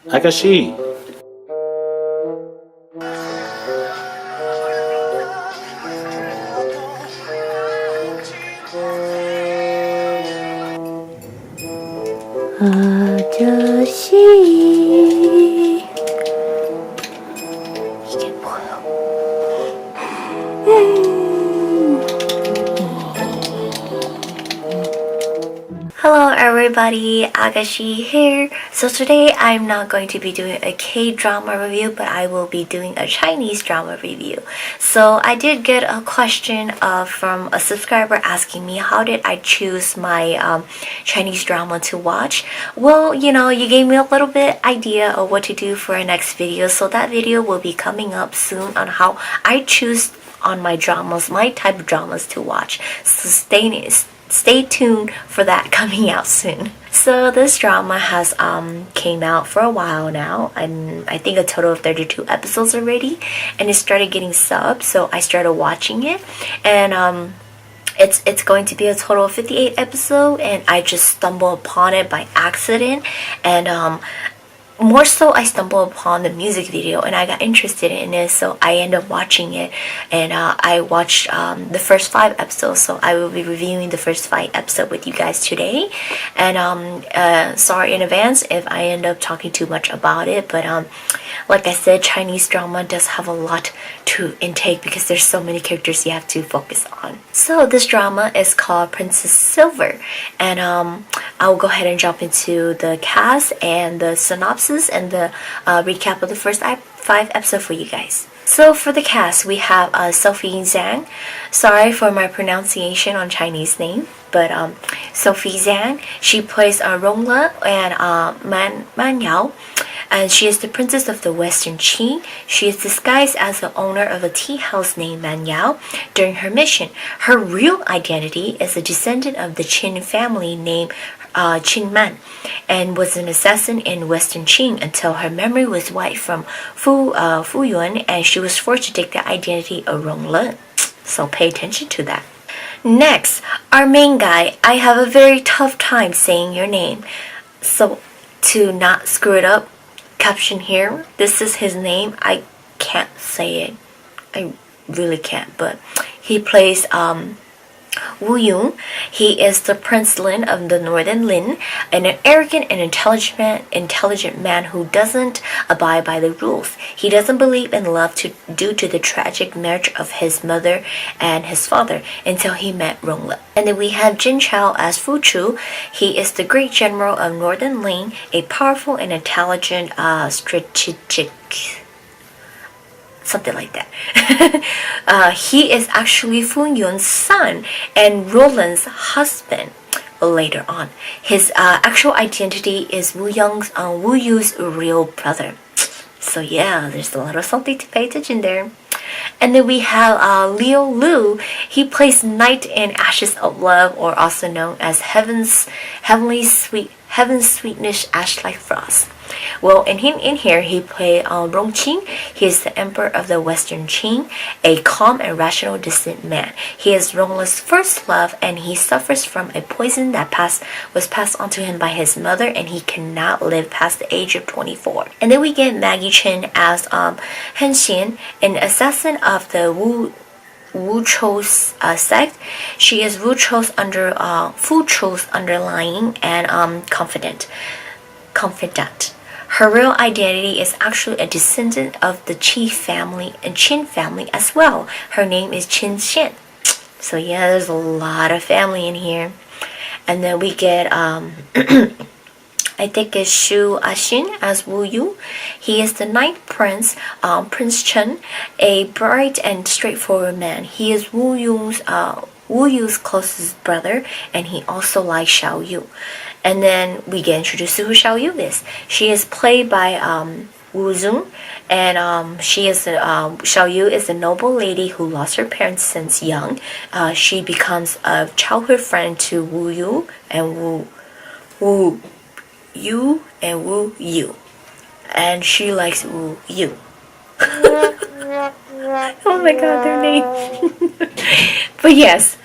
Agashe. 아저씨 이게 뭐야? Hello everybody, Agashe here. So today I'm not going to be doing a K-drama review, but I will be doing a Chinese drama review. So I did get a question from a subscriber asking me how did I choose my Chinese drama to watch. Well, you know, you gave me a little bit idea of what to do for our next video, so that video will be coming up soon on how I choose on my dramas, my type of dramas to watch. So stay tuned for that coming out soon. So this drama has came out for a while now, and I think a total of 32 episodes already, and it started getting subs, so I started watching it, and it's going to be a total of 58 episodes, and I just stumbled upon it by accident, and more so I stumbled upon the music video and I got interested in it, so I ended up watching it, and I watched the first 5 episodes, so I will be reviewing the first 5 episodes with you guys today, and sorry in advance if I end up talking too much about it, but like I said, Chinese drama does have a lot to intake because there's so many characters you have to focus on. So this drama is called Princess Silver, and I'll go ahead and jump into the cast and the synopsis and the recap of the first 5 episodes for you guys. So for the cast, we have Sophie Zhang. Sorry for my pronunciation on Chinese name, but Sophie Zhang, she plays Rong and Man Yao, and she is the princess of the Western Qin. She is disguised as the owner of a tea house named Man Yao during her mission. Her real identity is a descendant of the Qin family named Qin Man, and was an assassin in Western Qin until her memory was wiped from Fu Yuan, and she was forced to take the identity of Rong Lin. So pay attention to that. Next, our main guy. I have a very tough time saying your name, so to not screw it up, caption here. This is his name. I can't say it. I really can't. But he plays Wu Yun. He is the Prince Lin of the Northern Lin, and an arrogant and intelligent man who doesn't abide by the rules. He doesn't believe in love due to the tragic marriage of his mother and his father until he met Rong. And then we have Jin Chao as Fu Chou. He is the great general of Northern Lin, a powerful and intelligent strategic, something like that. He is actually Fu Yun's son and Roland's husband later on. His actual identity is Wu Yu's real brother. So yeah, there's a lot of something to pay attention there. And then we have Leo Liu. He plays Knight in Ashes of Love, or also known as Heaven's Sweetness Ash Like Frost. Well, in here he played Rong. He is the emperor of the Western Qin, a calm and rational, distant man. He is Rong's first love, and he suffers from a poison that was passed on to him by his mother, and he cannot live past the age of 24. And then we get Maggie Chen as Hen Xin, an assassin of the Fu Chou's sect. She is Fu Chou's underlying and confidant. Her real identity is actually a descendant of the Qin family as well. Her name is Qin Man. So yeah, there's a lot of family in here. And then we get I think it's Ashin as Wu Yu. He is the ninth prince, Prince Chen, a bright and straightforward man. He is Wu Yu's closest brother, and he also likes Xiao Yun. And then we get introduced to who Xiao Yun is. She is played by Wu Zun, and Xiao Yun is a noble lady who lost her parents since young. She becomes a childhood friend to Wu Yu and Wu Yu, and she likes Wu Yu. Oh my god, their name. But yes.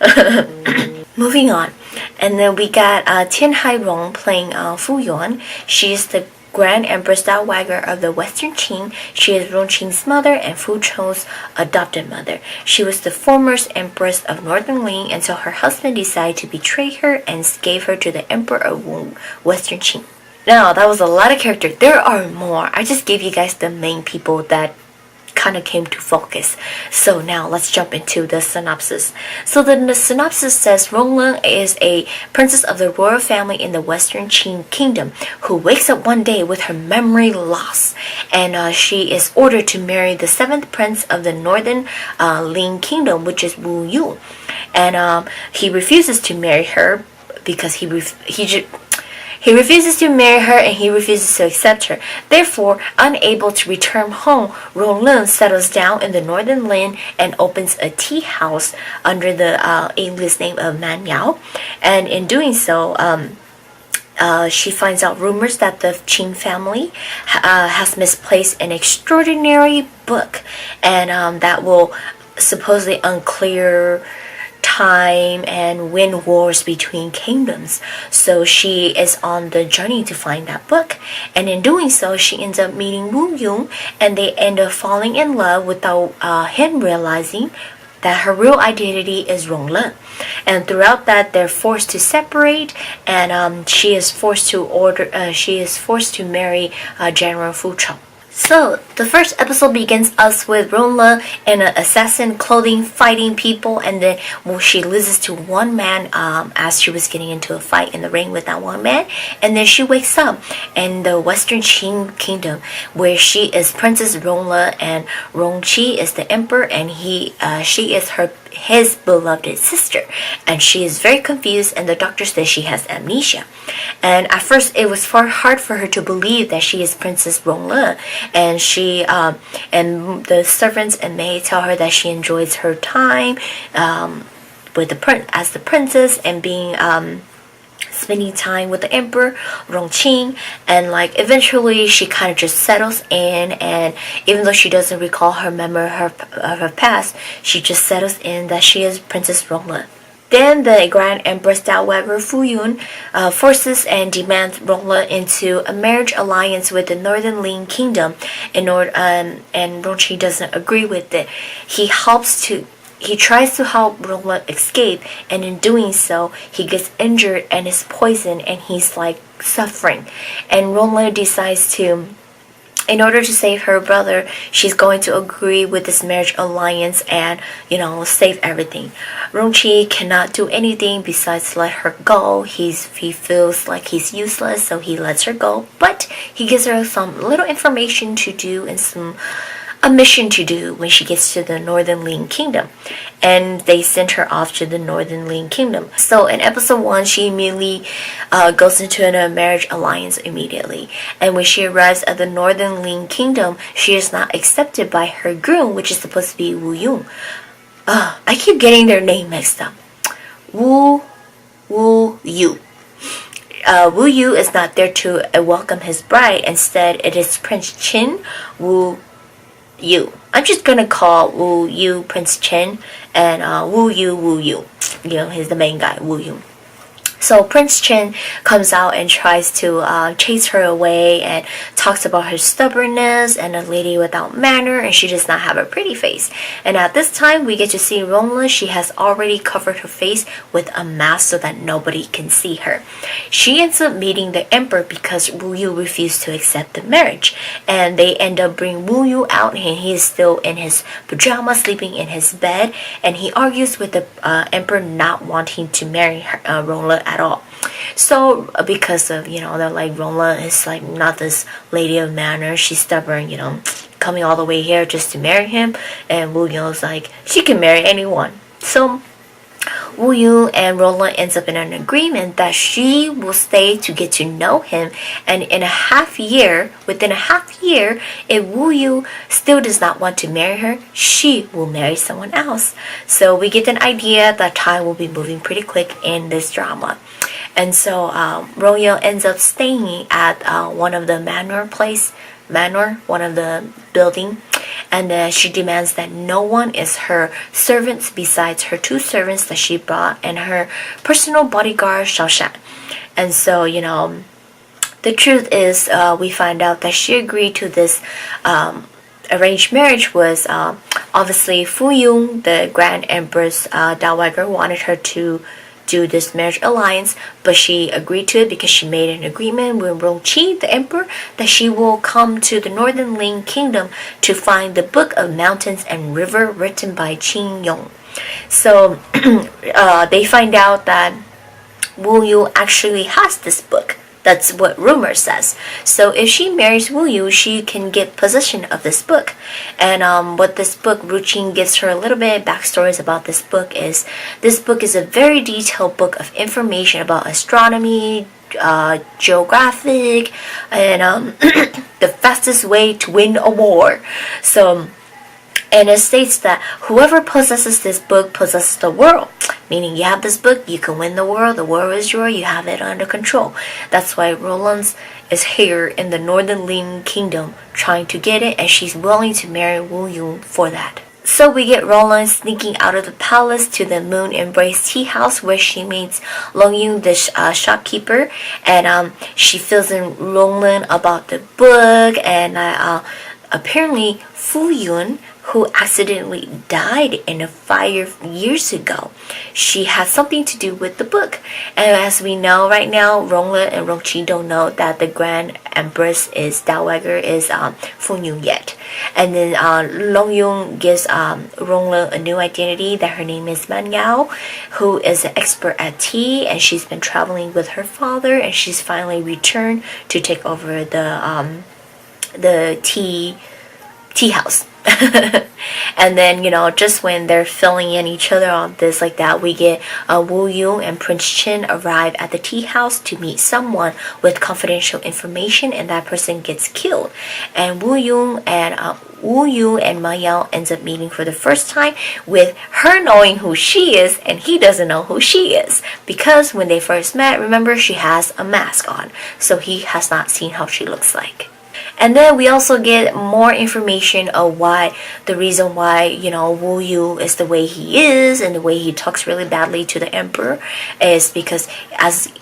Moving on. And then we got Tian Rong playing Fu Yuan. She is the Grand Empress Dowager of the Western Qin. She is Rong Qing's mother and Fu Chou's adopted mother. She was the former empress of Northern Lin until her husband decided to betray her and gave her to the Emperor of Western Qin. Now, that was a lot of characters. There are more. I just gave you guys the main people that kind of came to focus. So now let's jump into the synopsis. So the synopsis says Rong Lin is a princess of the royal family in the Western Qin Kingdom who wakes up one day with her memory lost, and she is ordered to marry the 7th prince of the Northern Lin Kingdom, which is Wu Yu, and he refuses to marry her because he refuses to marry her and he refuses to accept her. Therefore, unable to return home, Rong Lin settles down in the Northern Lin and opens a tea house under the alias name of Man Yao. And in doing so, she finds out rumors that the Qin family has misplaced an extraordinary book, and that will supposedly unclear time and win wars between kingdoms. So she is on the journey to find that book, and in doing so she ends up meeting Wu Yun, and they end up falling in love without him realizing that her real identity is Rong Lin. And throughout that, they're forced to separate, and she is forced to marry General Fu Chou. So, the first episode begins us with Rong Lin in an assassin clothing fighting people, and then she loses to one man as she was getting into a fight in the ring with that one man, and then she wakes up in the Western Qin Kingdom where she is Princess Rong Lin, and Rong Qi is the emperor, and she is his beloved sister, and she is very confused, and the doctor says she has amnesia. And at first it was hard for her to believe that she is Princess Rong Lin, and she and the servants and maids tell her that she enjoys her time with the princess and being spending time with the emperor Rong Qing, and like eventually she kind of just settles in, and even though she doesn't recall her memory of her past, she just settles in that she is Princess Rong Lin. Then the Grand Empress Dowager Fu Yun forces and demands Rong Lin into a marriage alliance with the Northern Lin Kingdom and Rong Qi doesn't agree with it. He tries to help Rong Lin escape, and in doing so, he gets injured and is poisoned, and he's like suffering. And Rong Lin decides to, in order to save her brother, she's going to agree with this marriage alliance and, save everything. Rong Qi cannot do anything besides let her go. He feels like he's useless, so he lets her go. But he gives her some little information to do and a mission to do when she gets to the Northern Lin Kingdom, and they sent her off to the Northern Lin Kingdom. So in episode 1, she immediately goes into a marriage alliance immediately, and when she arrives at the Northern Lin Kingdom, she is not accepted by her groom, which is supposed to be Wu Yun. I keep getting their name mixed up. Wu Yu. Wu Yu is not there to welcome his bride. Instead, it is Prince Chen Wu Yu. I'm just gonna call Yu Prince Chen, and Wu Yu. He's the main guy, Wu Yu. So Prince Chen comes out and tries to chase her away and talks about her stubbornness and a lady without manner, and she does not have a pretty face. And at this time, we get to see Rong Lin. She has already covered her face with a mask so that nobody can see her. She ends up meeting the emperor because Wu Yu refused to accept the marriage, and they end up bringing Wu Yu out, and he is still in his pajamas, sleeping in his bed, and he argues with the emperor not wanting to marry Rong Lin at all. So because of they're like, Rong Lin is like not this lady of manners, she's stubborn, coming all the way here just to marry him, and Wu Yu is like, she can marry anyone. So Wu Yu and Rong Lin ends up in an agreement that she will stay to get to know him, and within a half year, if Wu Yu still does not want to marry her, she will marry someone else. So we get an idea that time will be moving pretty quick in this drama. And so Rong Yu ends up staying at one of the one of the building, and she demands that no one is her servants besides her 2 servants that she brought and her personal bodyguard Xiao Sha. And so The truth is, we find out that she agreed to this arranged marriage was obviously Fu Yun, the Grand Empress dowager, wanted her to do this marriage alliance, but she agreed to it because she made an agreement with Rong, the emperor, that she will come to the Northern Lin Kingdom to find the Book of Mountains and River written by Qin Yong. So they find out that Wu Yu actually has this book. That's what rumor says. So if she marries Wu Yu, she can get possession of this book. And what this book, Ruqing gives her a little bit of backstories about this book is a very detailed book of information about astronomy, geographic, and the fastest way to win a war. And it states that whoever possesses this book possesses the world. Meaning you have this book, you can win the world is yours, you have it under control. That's why Roland is here in the Northern Lin Kingdom trying to get it, and she's willing to marry Wu Yun for that. So we get Roland sneaking out of the palace to the moon embrace Teahouse, where she meets Long Yun, the shopkeeper, and she fills in Roland about the book, and apparently Fu Yun, who accidentally died in a fire years ago, she has something to do with the book. And as we know right now, Ronglin and Rongqi don't know that the Grand Empress is dowager is Fu Yun yet. And then Long Yun gives Ronglin a new identity, that her name is Man Yao, who is an expert at tea, and she's been traveling with her father, and she's finally returned to take over the tea house. And then, just when they're filling in each other on this like that, we get Wu Yun and Prince Chen arrive at the tea house to meet someone with confidential information, and that person gets killed. And Wu Yun and Ma Yao ends up meeting for the first time, with her knowing who she is and he doesn't know who she is, because when they first met, remember, she has a mask on, so he has not seen how she looks like. And then we also get more information of the reason why, Wu Yu is the way he is, and the way he talks really badly to the emperor is because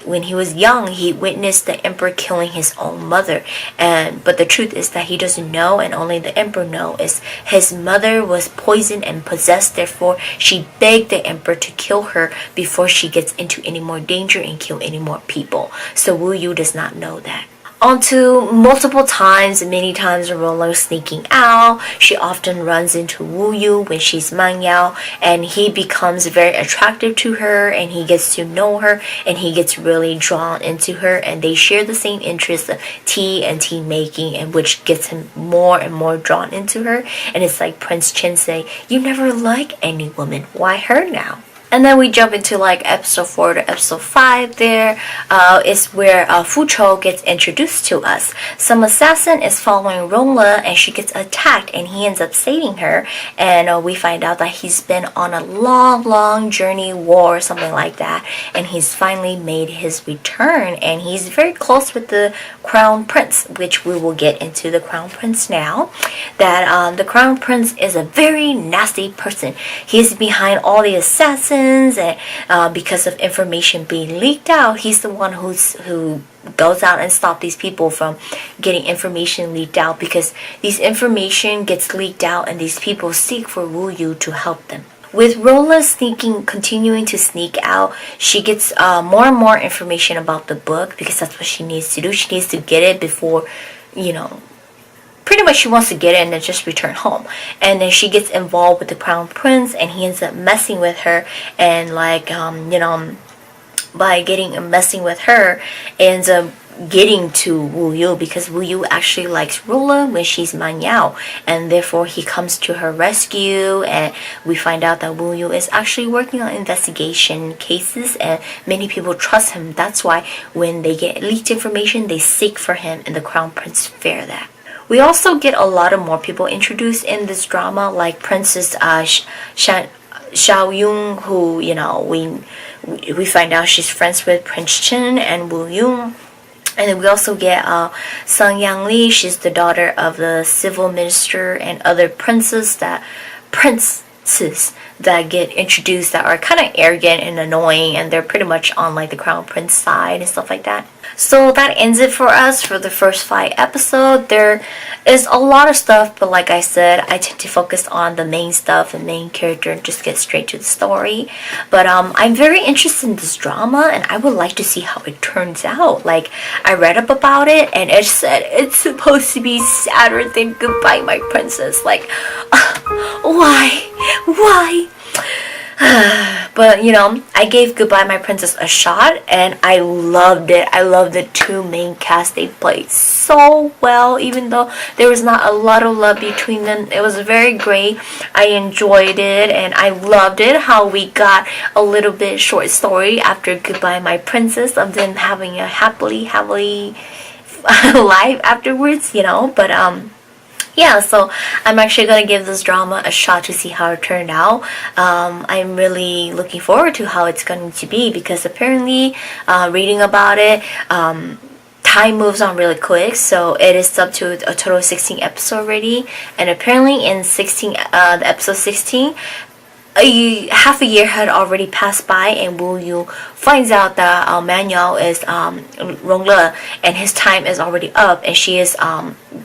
when he was young, he witnessed the emperor killing his own mother. But the truth is that he doesn't know, and only the emperor knows, is his mother was poisoned and possessed. Therefore, she begged the emperor to kill her before she gets into any more danger and kill any more people. So Wu Yu does not know that. Onto many times Roland sneaking out, she often runs into Wu Yu when she's Man Yao, and he becomes very attractive to her, and he gets to know her, and he gets really drawn into her, and they share the same interests of tea and tea making, and which gets him more and more drawn into her. And it's like Prince Chen say, "You never like any woman, why her now?" And then we jump into episode 4 to episode 5 there. Is where Fu Chou gets introduced to us. Some assassin is following Rongla, and she gets attacked, and he ends up saving her. And we find out that he's been on a long journey, war or something like that. And he's finally made his return, and he's very close with the Crown Prince, which we will get into the Crown Prince now. That the Crown Prince is a very nasty person. He's behind all the assassins, and because of information being leaked out, he's the one who goes out and stops these people from getting information leaked out, because these information gets leaked out and these people seek for Wu Yu to help them. With Rola continuing to sneak out, she gets more and more information about the book, because that's what she needs to do. She needs to get it before, pretty much she wants to get it and then just return home. And then she gets involved with the Crown Prince, and he ends up messing with her, and by messing with her, ends up getting to Wu Yu, because Wu Yu actually likes Rola when she's Man Yao, and therefore he comes to her rescue. And we find out that Wu Yu is actually working on investigation cases, and many people trust him. That's why when they get leaked information, they seek for him, and the Crown Prince fear that. We also get a lot of more people introduced in this drama, like Princess Shao Yun, who, we find out she's friends with Prince Chen and Wu Yun. And then we also get Sang Yang Li. She's the daughter of the civil minister, and other princes that Prince princes that get introduced that are kind of arrogant and annoying, and they're pretty much on like the crown prince side and stuff like that. So that ends it for us for the first 5 episodes. There is a lot of stuff, but like I said, I tend to focus on the main stuff, the main character, and just get straight to the story. But I'm very interested in this drama, and I would like to see how it turns out. Like, I read up about it, and it said it's supposed to be sadder than Goodbye My Princess. Like, why? But you know, I gave Goodbye My Princess a shot, and I loved it. I loved the 2 main cast. They played so well, even though there was not a lot of love between them. It was very great. I enjoyed it, and I loved it how we got a little bit short story after Goodbye My Princess of them having a happily life afterwards, you know. But yeah, so I'm actually going to give this drama a shot to see how it turned out. I'm really looking forward to how it's going to be, because apparently, reading about it, time moves on really quick. So it is up to a total of 16 episodes already, and apparently in the episode 16, half a year had already passed by, and Wu Yu finds out that Man Yao is Rong Le, and his time is already up, and she is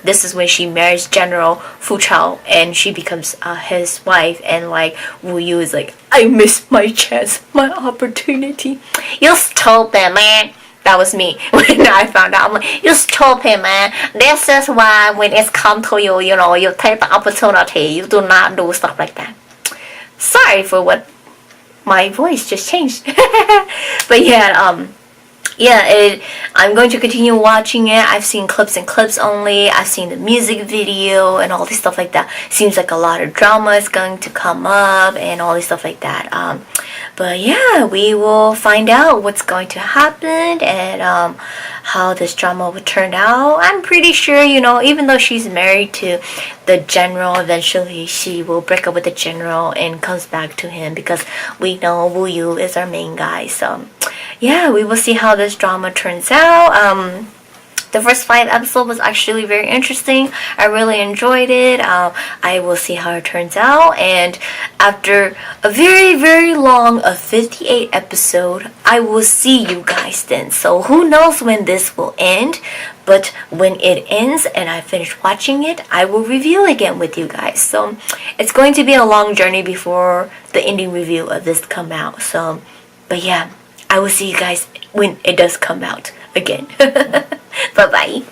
this is when she marries General Fu Chou, and she becomes his wife. And like, Wu Yu is like, I missed my chance, my opportunity. You stupid man. That was me when I found out. I'm like, you stupid man. This is why when it's come to you, you know, you take the opportunity. You do not do stuff like that. Sorry for what my voice just changed. But yeah, I'm going to continue watching it. I've seen clips and clips only. I've seen the music video and all this stuff like that. Seems like a lot of drama is going to come up and all this stuff like that. But yeah, we will find out what's going to happen and how this drama would turn out. I'm pretty sure, you know, even though she's married to the general, eventually she will break up with the general and comes back to him, because we know Wu Yu is our main guy. So yeah, we will see how this drama turns out. The first 5 episodes was actually very interesting. I really enjoyed it. I will see how it turns out. And after a very, very long 58 episode, I will see you guys then. So who knows when this will end. But when it ends and I finish watching it, I will review again with you guys. So it's going to be a long journey before the ending review of this come out. So, but yeah, I will see you guys when it does come out again. Bye-bye.